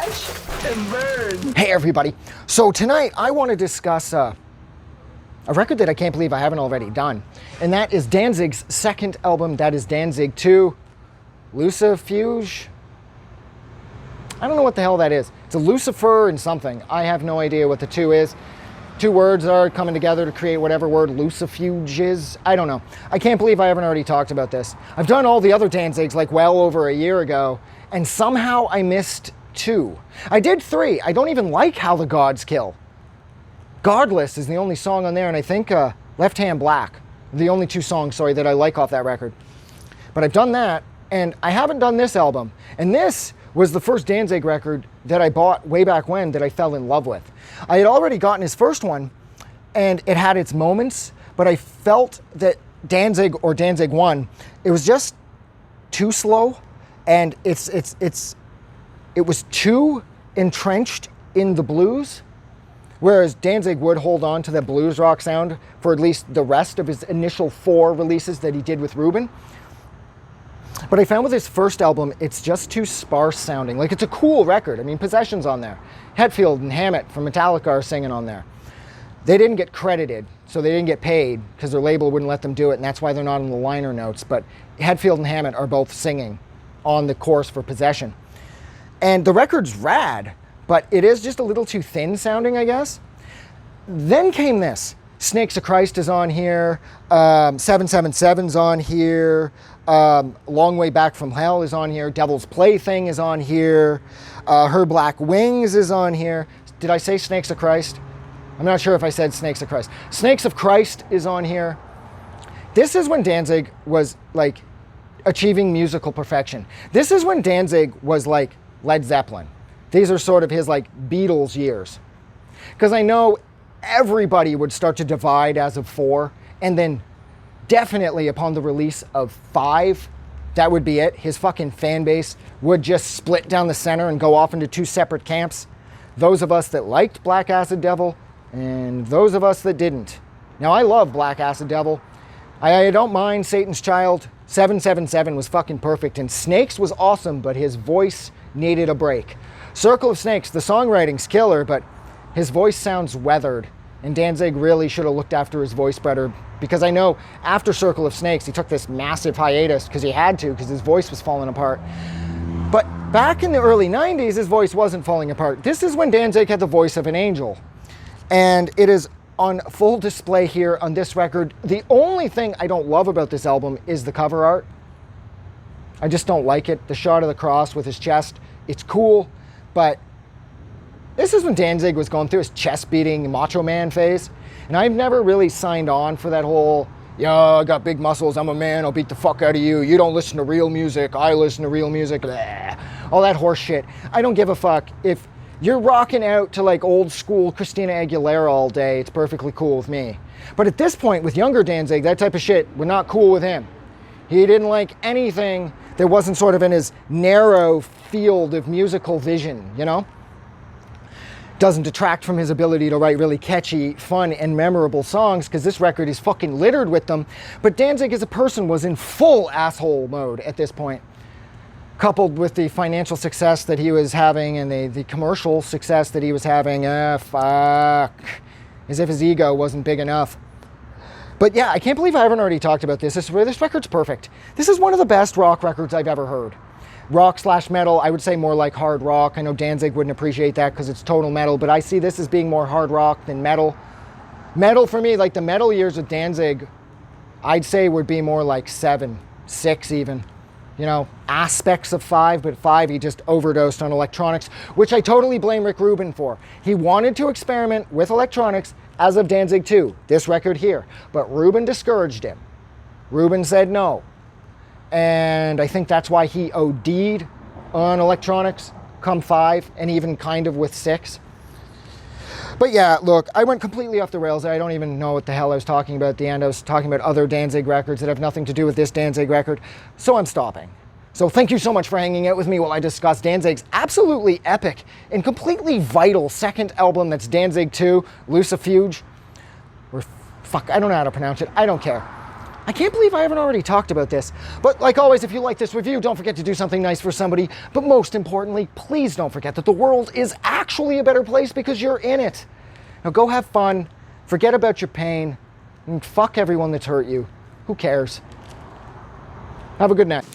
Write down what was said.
Watch and burn. Hey everybody. So tonight I want to discuss a record that I can't believe I haven't already done. And that is Danzig's second album. That is Danzig II, Lucifuge. I don't know what the hell that is. It's a Lucifer and something. I have no idea what the two is. Two words are coming together to create whatever word Lucifuge is. I don't know. I can't believe I haven't already talked about this. I've done all the other Danzigs like well over a year ago, and somehow I missed two. I did three. I don't even like How the Gods Kill. Godless is the only song on there, and I think Left Hand Black, the only two songs, sorry, that I like off that record. But I've done that, and I haven't done this album. And this was the first Danzig record that I bought way back when that I fell in love with. I had already gotten his first one, and it had its moments, but I felt that Danzig or Danzig 1, it was just too slow, and it was too entrenched in the blues, whereas Danzig would hold on to the blues rock sound for at least the rest of his initial 4 releases that he did with Rubin. But I found with his first album, it's just too sparse sounding. Like, it's a cool record. I mean, Possession's on there. Hetfield and Hammett from Metallica are singing on there. They didn't get credited, so they didn't get paid because their label wouldn't let them do it, and that's why they're not in the liner notes. But Hetfield and Hammett are both singing on the chorus for Possession. And the record's rad, but it is just a little too thin sounding, I guess. Then came this. Snakes of Christ is on here. 777's on here. Long Way Back from Hell is on here. Devil's Plaything is on here. Her Black Wings is on here. Did I say Snakes of Christ? I'm not sure if I said Snakes of Christ. Snakes of Christ is on here. This is when Danzig was like achieving musical perfection. This is when Danzig was like Led Zeppelin. These are sort of his like Beatles years. Because I know everybody would start to divide as of 4, and then definitely upon the release of 5, that would be it. His fucking fan base would just split down the center and go off into 2 separate camps. Those of us that liked Black Acid Devil and those of us that didn't. Now, I love Black Acid Devil. I don't mind Satan's Child. 777 was fucking perfect, and Snakes was awesome, but his voice needed a break. Circle of Snakes, the songwriting's killer, but his voice sounds weathered, and Danzig really should have looked after his voice better, because I know after Circle of Snakes, he took this massive hiatus because he had to, because his voice was falling apart. But back in the early 90s, his voice wasn't falling apart. This is when Danzig had the voice of an angel, and it is on full display here on this record. The only thing I don't love about this album is the cover art. I just don't like it. The shot of the cross with his chest, it's cool, but this is when Danzig was going through his chest-beating Macho Man phase. And I've never really signed on for that whole, yeah, I got big muscles, I'm a man, I'll beat the fuck out of you, you don't listen to real music, I listen to real music, blah. All that horse shit. I don't give a fuck. If you're rocking out to like old school Christina Aguilera all day, it's perfectly cool with me. But at this point, with younger Danzig, that type of shit were not cool with him. He didn't like anything that wasn't sort of in his narrow field of musical vision, you know? Doesn't detract from his ability to write really catchy, fun, and memorable songs, because this record is fucking littered with them. But Danzig as a person was in full asshole mode at this point. Coupled with the financial success that he was having and the commercial success that he was having, fuck. As if his ego wasn't big enough. But yeah, I can't believe I haven't already talked about this. This record's perfect. This is one of the best rock records I've ever heard. Rock/metal, I would say more like hard rock. I know Danzig wouldn't appreciate that because it's total metal, but I see this as being more hard rock than metal. Metal for me, like the metal years of Danzig, I'd say would be more like 7, 6 even. You know, aspects of 5, but 5 he just overdosed on electronics, which I totally blame Rick Rubin for. He wanted to experiment with electronics as of Danzig 2, this record here, but Rubin discouraged him. Rubin said no. And I think that's why he OD'd on electronics come 5, and even kind of with 6. But yeah, look, I went completely off the rails. I don't even know what the hell I was talking about at the end. I was talking about other Danzig records that have nothing to do with this Danzig record. So I'm stopping. So thank you so much for hanging out with me while I discuss Danzig's absolutely epic and completely vital second album, that's Danzig II, Lucifuge. Or fuck, I don't know how to pronounce it. I don't care. I can't believe I haven't already talked about this. But like always, if you like this review, don't forget to do something nice for somebody. But most importantly, please don't forget that the world is actually a better place because you're in it. Now go have fun, forget about your pain, and fuck everyone that's hurt you. Who cares? Have a good night.